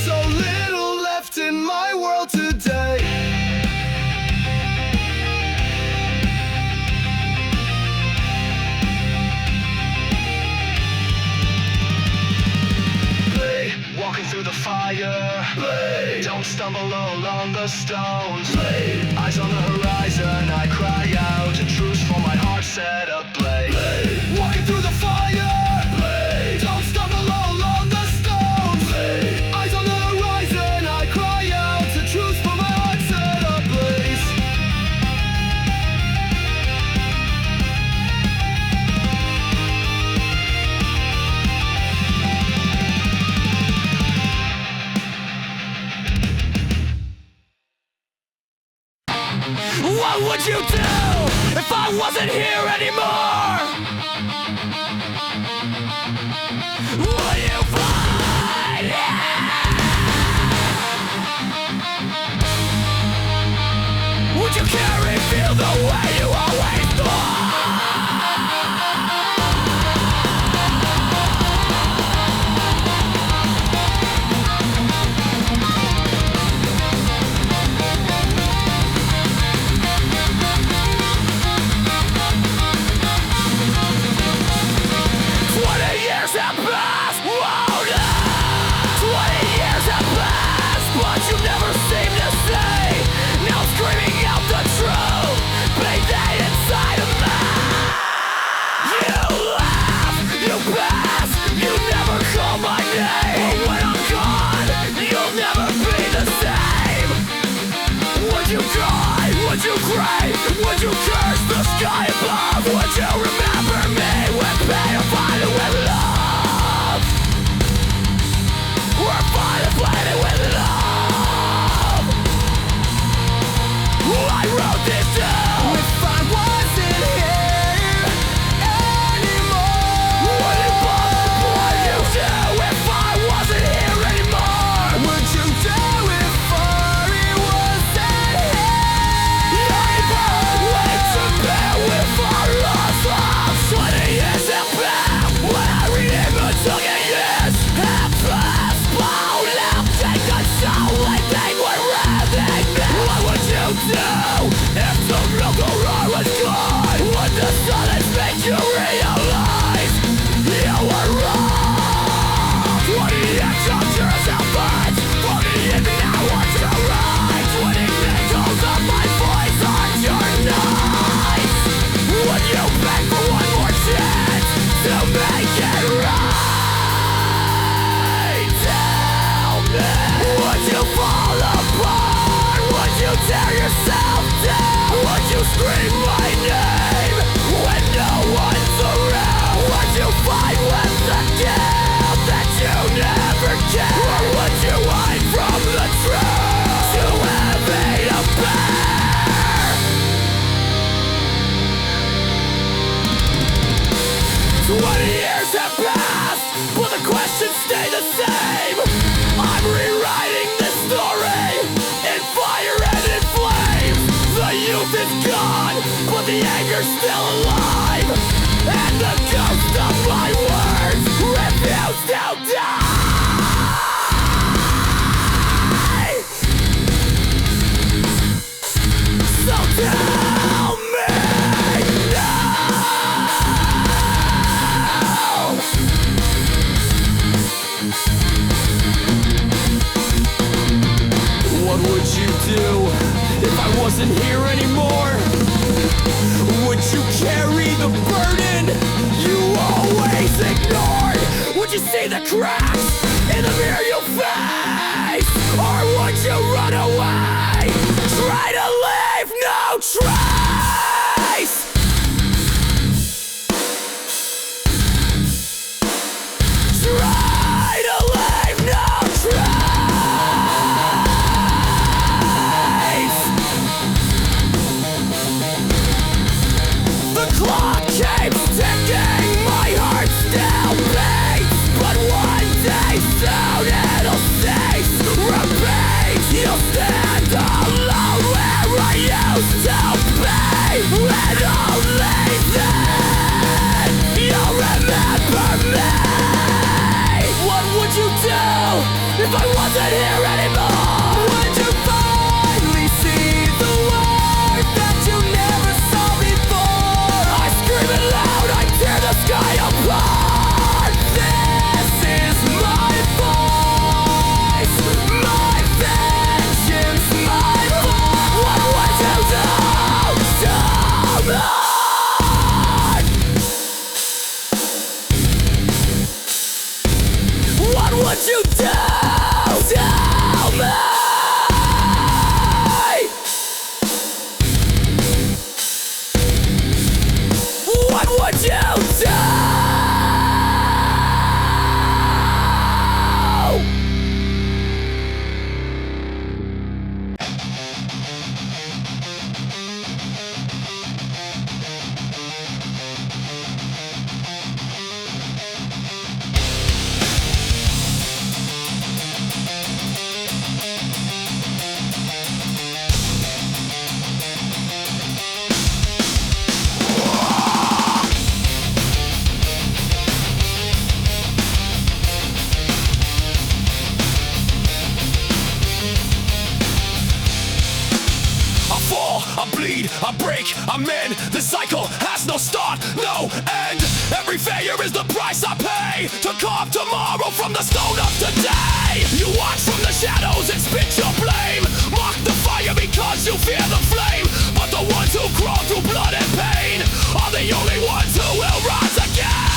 So little left in my world today. Walking through the fire, Blade. Don't stumble along the stones, Blade. Eyes on the horizon, I cry out, a truce for my heart set ablaze, Blade. Walking through the fire, Blade. Don't stumble along the stones, Blade. Eyes on the horizon, I cry out, a truce for my heart set ablaze. What would you do if I wasn't here anymore? Would you fight? Would you carry, feel the way you always thought? Would you cry? Would you curse the sky above? Would you remember me with pain or find it with love? Or find it planet with love? I wrote this down. If I wasn't here anymore, would it bother what you do if I wasn't here anymore? Would you do it for it wasn't here? With our loss of 20 years have passed. When I remember talking years have passed. Blown out, take control like they were raving me. What would you do if the real roar was gone? Would the silence make you realize you were wrong? 20 years of yours have passed. 40 years now what's your right? 20 echoes of my voice on your night. Would you beg for one more chance to make it right? Tell me, would you fall apart? Would you tear yourself down? Would you scream my name when no one's around? Would you fight with the guilt that you never get? Or would you hide from the truth too heavy to bear? 20 years have passed, but the questions stay the same. I'm rewriting this story in fire and in flames. The youth is gone, but the anger's still alive. And the ghost of my words refused to die. So tell me now. What would you do if I wasn't here anymore? Would you carry the burden you always ignored? Would you see the cracks in the mirror you face? Or would you run away? Try to leave no trace. Try to leave no trace. The clock keeps ticking, my heart still beats. But one day here anymore. When you finally see the world that you never saw before, I scream it loud, I tear the sky apart. This is my voice, my vengeance, my voice. What would you do to me? What would you do to me? What would you do? I bleed, I break, I mend. The cycle has no start, no end. Every failure is the price I pay to carve tomorrow from the stone of today. You watch from the shadows and spit your blame. Mock the fire because you fear the flame. But the ones who crawl through blood and pain are the only ones who will rise again.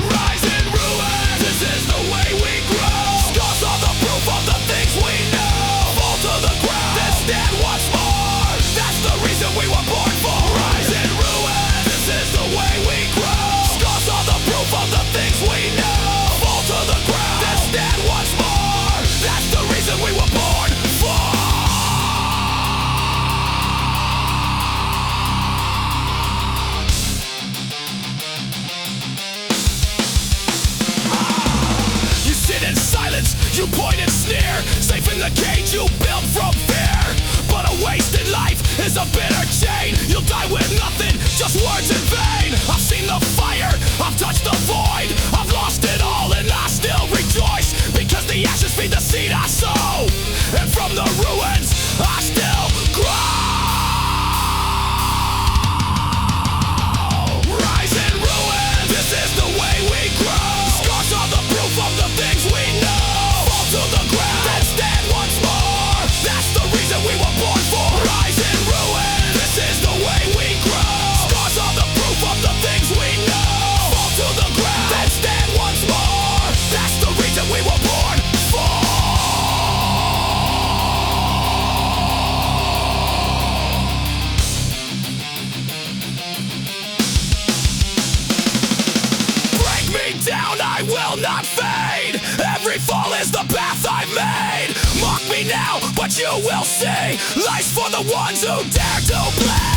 Rise in ruins, this is the way we grow. Scars are the proof of the things we know. Fall to the ground, then stand once more. That's the reason we were born for. Rise in ruins, this is the way we grow. Scars are the proof of the things we know. Fall to the ground, then stand once more. That's the reason we were born for. You sit in silence, you point and sneer. Safe in the cage you built from fear. But a wasted life is a bitter chain. You'll die with nothing, just words in vain. I've seen the fire, I've touched the void. I've lost it all and I still rejoice. Because the ashes feed the seed I sow. And from the ruins I still grow. Rise in ruins, this is the way we grow. Scars are the proof of the things we know. Fall to the ground, then stand once more. That's the reason we were born for. Rise in ruins, this is the way we grow. Scars are the proof of the things we know. Fall to the ground, then stand once more. That's the reason we were born for. Break me down, I will not fade. Every fall is the path I've made. Mock me now, but you will see. Life's for the ones who dare to play.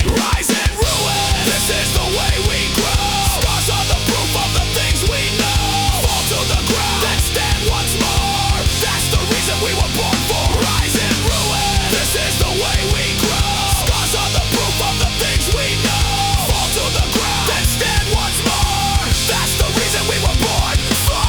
Rise in ruins, this is the way we grow. Scars are the proof of the things we know. Fall to the ground, then stand once more. That's the reason we were born for. Rise in ruins, this is the way we grow. Scars are the proof of the things we know. Fall to the ground, then stand once more. That's the reason we were born for.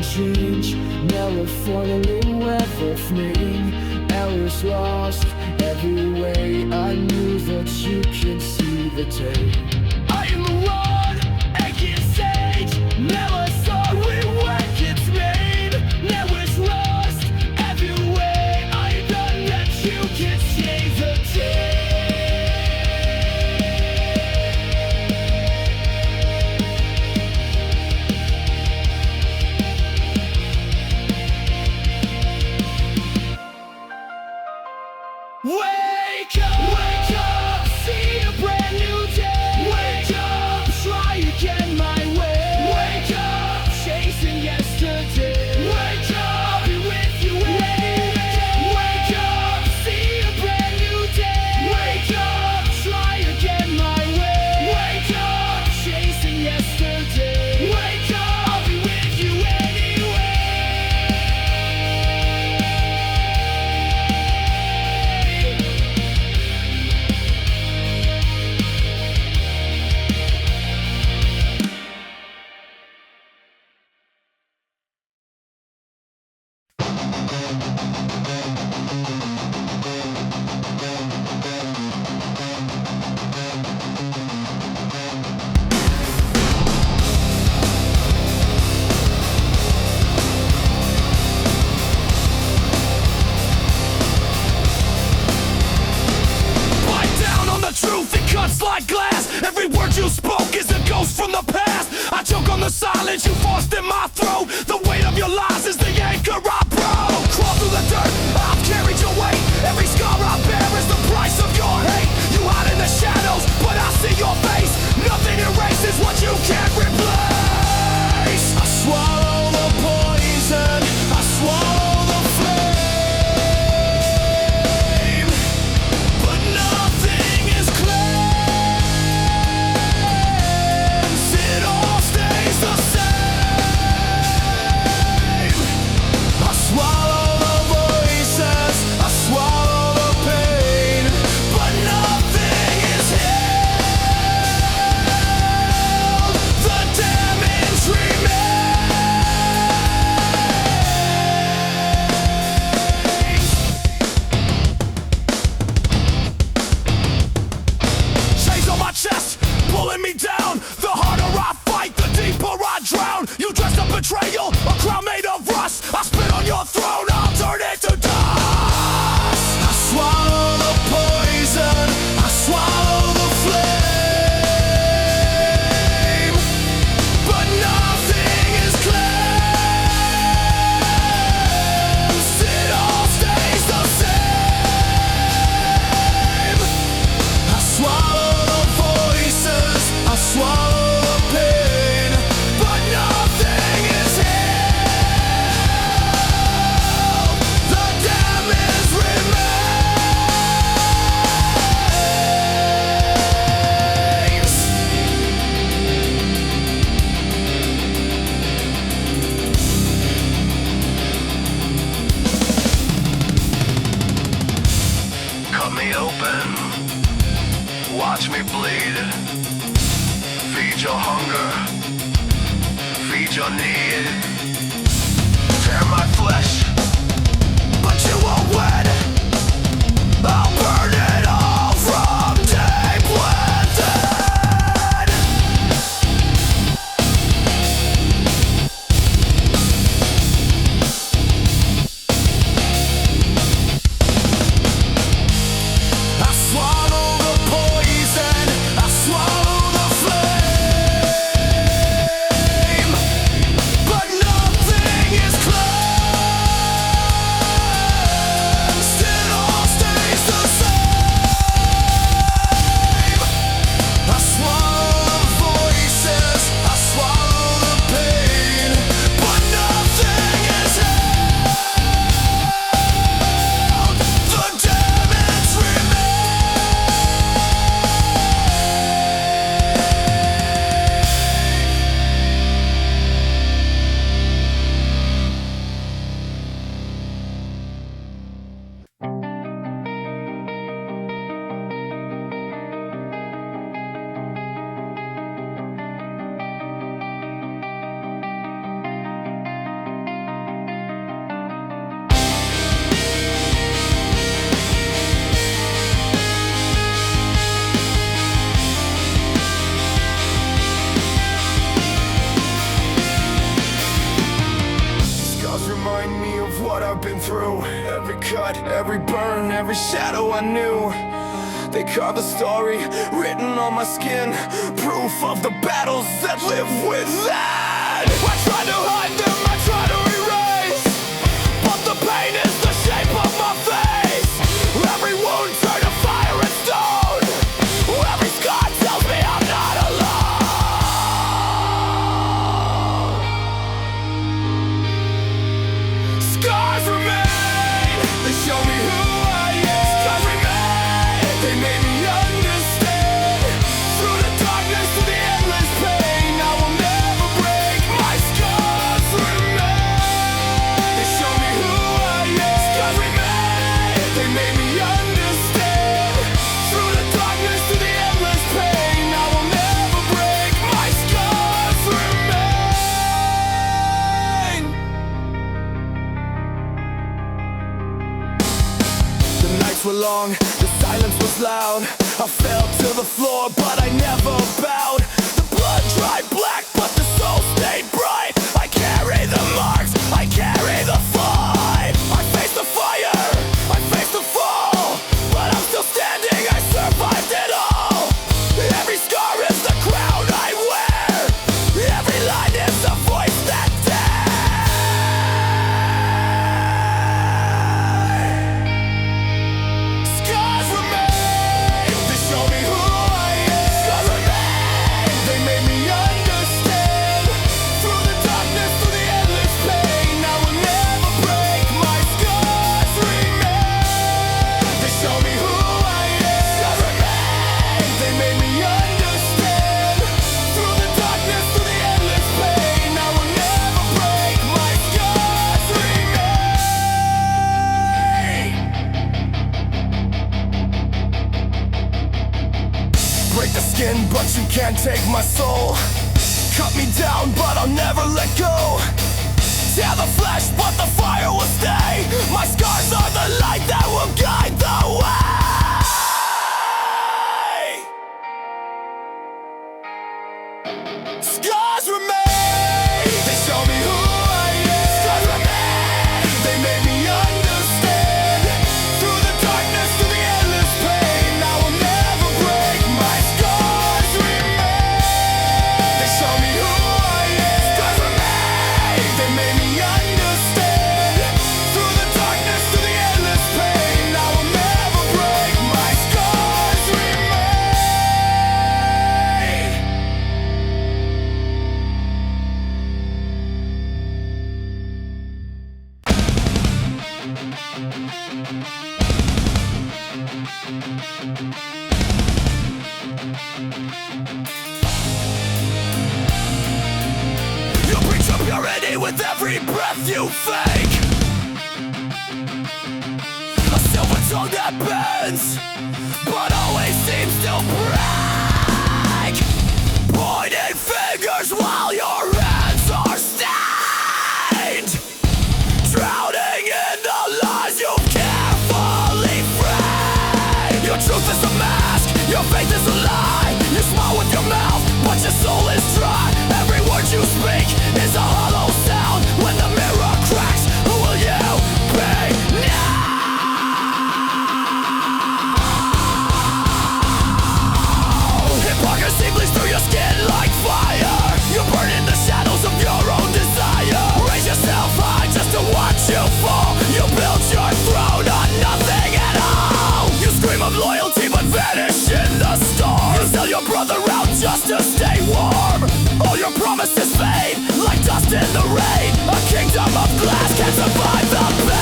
can change, never falling with me. Errors lost every way. I knew that you can see the tape. I am the one, aching sage. Never thought we would get made. Nervous lost every way. I know that you can see the tape. Wake up, see a brand new day. Wake up, try again my way. Wake up, chasing yesterday. Wake up, be with you anyway. Wake up, see a brand new day. Wake up, try again my way. Wake up, chasing yesterday. Wake up, be with you anyway. Truth, it cuts like glass. Every word you spoke is a ghost from the past. I choke on the silence you forced in my throat. The weight of your lies is the anchor I broke. Crawl through the dirt, I've carried your weight. Every scar I bear is the price of your hate. You hide in the shadows, but I see your face. Nothing erases what you can't replace. I swallow the poison, I swallow the flame, but nothing is cleansed. It all stays the same. I swallow the voices, I swallow the pain, but nothing is healed. The damage remains. Chains on my chest, pulling me down. The harder I fight, the deeper I drown. You dressed up betrayal, a crown made of rust. I spit on your throne, I'll turn it to dust. I swallow the poison, I swallow the flame, but nothing is cleansed. It all stays the same. I swallow the voices, I swallow the pain, but nothing is healed. The damage remains. Cut me open, watch me bleed. Feed your hunger, feed your need. Tear my flesh, but you won't win. I'll burn it all from deep within. I swallow the poison, I swallow the flame, but nothing is cleansed. burn every shadow I knew. They carved a story written on my skin, proof of the battles that live within. I try to hide them, I try to erase, but the pain is the shape of my face. Every wound turned to fire and stone. Every scar tells me I'm not alone. Scars remain, they show me who I am. Scars remain, they made me understand. Through the darkness, through the endless pain, I will never break. My scars remain, they show me who I am. Scars remain, they made me understand. Through the darkness, through the endless pain, I will never break. My scars remain. The nights were long, the silence was loud. I fell to the floor, but I never bowed. The blood dried black, but the soul stayed bright. I carry the marks, I carry the fight. I face the fire, I face the fall, but I'm still standing, I survived it all. Every scar is the crown I wear. Every line is the voice that scars remain, they show me who I am. Scars remain, they made me understand. Through the darkness, through the endless pain, I will never break. My scars remain, they show me who I am. Scars remain, they made me understand. Through the darkness, through the endless pain, I will never break. My scars remain. Break the skin, but you can't take my soul. Cut me down, but I'll never let go. Tear the flesh, but the fire will stay. My scars are the light that will guide the way. Scars remain, they show me who I am. Scars remain, they made me understand. Through the darkness, through the endless pain, I will never break. My scars remain, they show me who I am. Scars remain, they made me understand. Through the darkness, through the endless pain, I will never break. My scars remain. You preach up purity with every breath you fake. A silver tongue that bends, but always seems to break. Pointing fingers while your hands are stained. Drowning in the lies you've carefully framed. Your truth is a mask, your faith is a lie. You smile with your mouth, but your soul is dry. Every word you speak is a hollow sound. When the mirror cracks, who will you be now? Hypocrisy bleeds through your skin like fire. You burn in the shadows of your own desire. Raise yourself high just to watch you fall. You build your throne on nothing at all. You scream of loyalty but vanish in the storm. You sell your brother out just to stay warm. All your promises fade like dust in the rain. A kingdom of glass can't survive the pain.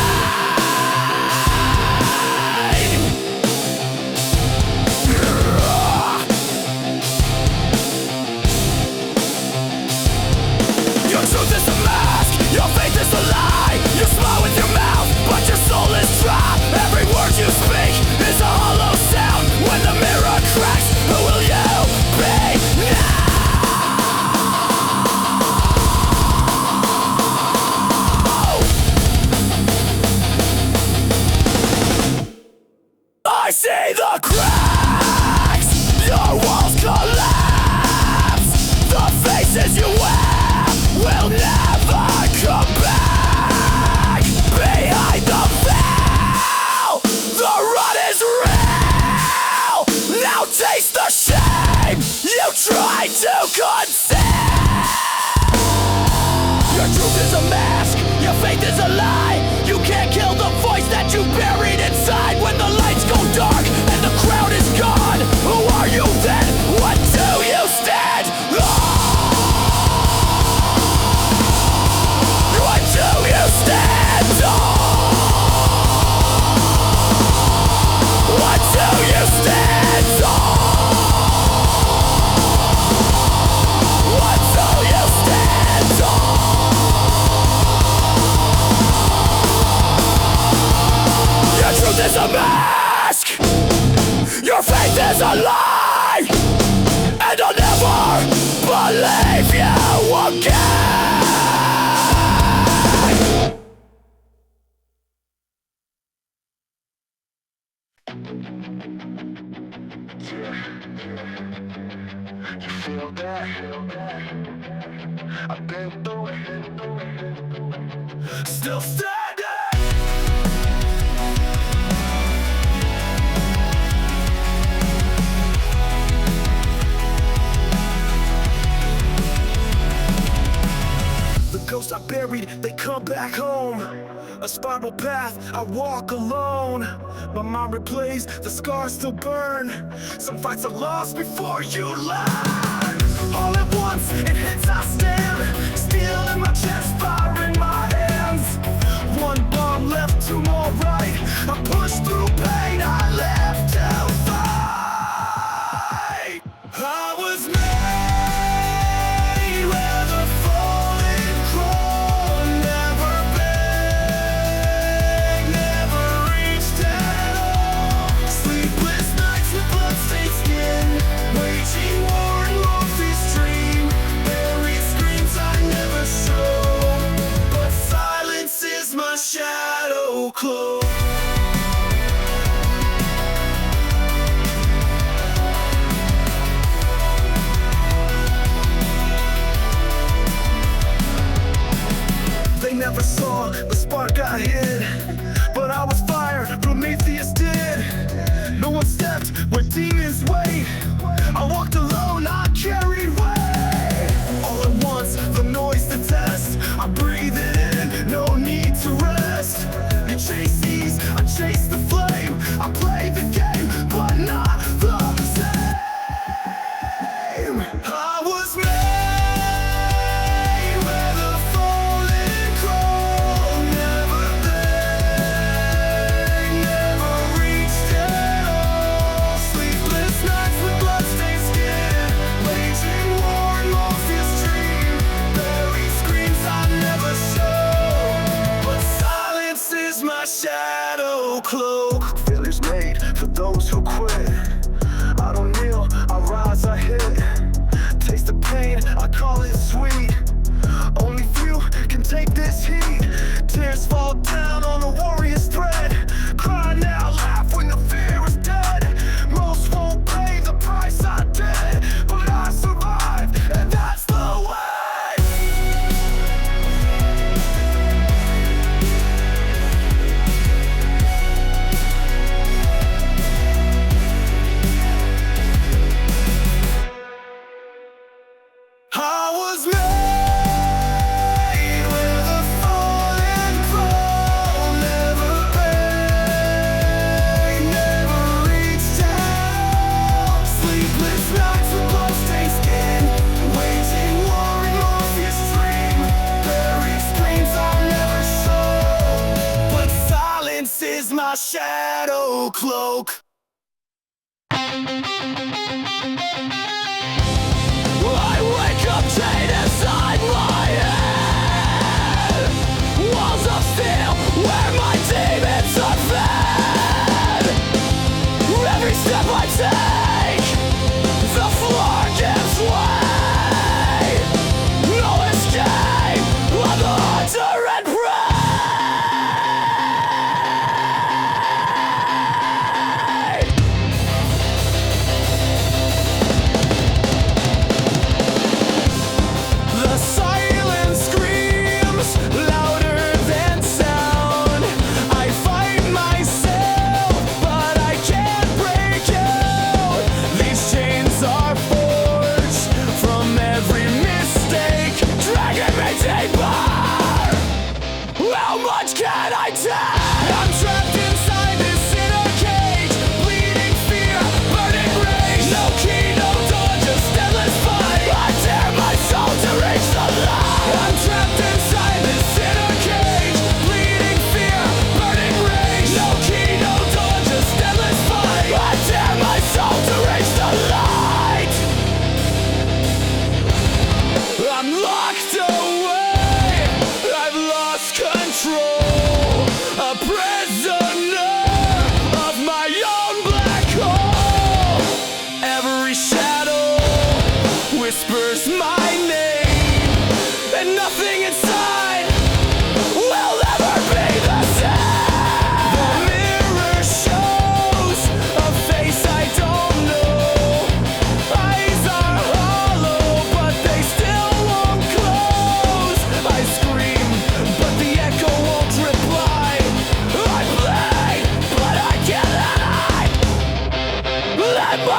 Your truth is a mask, your faith is a lie. You smile with your mouth, but your soul is dry. Every word you speak is a hollow sound. When the mirror cracks, who will you be now? I see the cracks, your walls collapse. The faces you wear will never come back. Behind the veil, you try to conceal. Your truth is a mask, your faith is a lie. You can't kill the voice that you buried inside. When the lights go dark and the crowd is gone, who are you then? What do you stand on? What do you stand on? What do you stand on? What do you stand on? Your truth is a mask, your faith is a lie, and I'll never believe you again. You feel that? I've been through it. Still standing. The ghosts I buried, they come back home. A spiral path, I walk alone. My mind replays, the scars still burn. Some fights are lost before you learn. All at once, it hits, I stand. Steel in my chest, fire in my hands. One bomb left, two more right. I push through pain, I live to fight. I was made where the fallen crawl. Never begged, never reached at all. Sleepless nights with bloodstained skin, waging war in Morpheus' dream. Buried screams I never show, but silence is my shadow cloak. They never saw the spark I hid, but I was fire, Prometheus did. No one stepped where demons wait. I walked alone, I carried weight. All at once, the noise, the test. I breathe it in, no need to rest. You chase ease, I chase the flame. I play the game, but not the same. I was made where the fallen crawl. Never begged, never reached at all. Sleepless nights with bloodstained skin, waging war in Morpheus' dream. Buried screams I never show, but silence is my shadow cloak. Failure's made for those who quit. I don't kneel, I rise, I hit. Taste the pain, I call it sweet. Only few can take this heat. Tears fall down on a warrior's thread. Cry now, laugh when the fear is dead. Most won't pay the price I did, but I survived, and that's the way. I was made where the fallen crawl. Never begged, never reached out. Sleepless nights with bloodstained skin, waging war in Morpheus' dream. Buried screams I'll never show, but silence is my shadow cloak. I wake up chained inside my head. Walls of steel where my demons are fed. Every step I take, the floor gives way. No escape, I'm the hunter and prey.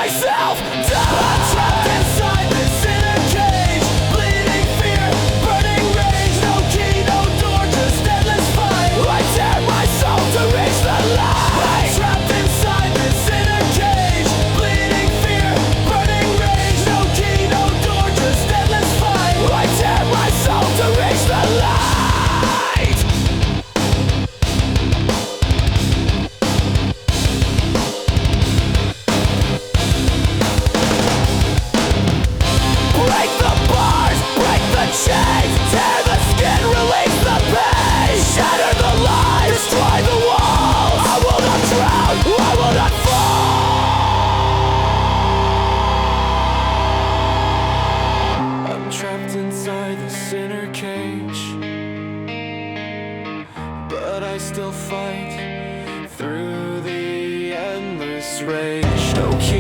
myself down. I'm trapped inside this inner cage, bleeding fear, burning rage. No key, no door, just endless fight. I tear my soul to reach the light. I'm trapped inside this inner cage, bleeding fear, burning rage. No key, no door, just endless fight. I tear my soul to reach the light. Break the bars, break the chains, tear the skin, release the pain. Shatter the lies, destroy the walls. I will not drown, I will not fall. I'm trapped inside this inner cage, but I still fight through the endless rage. No key,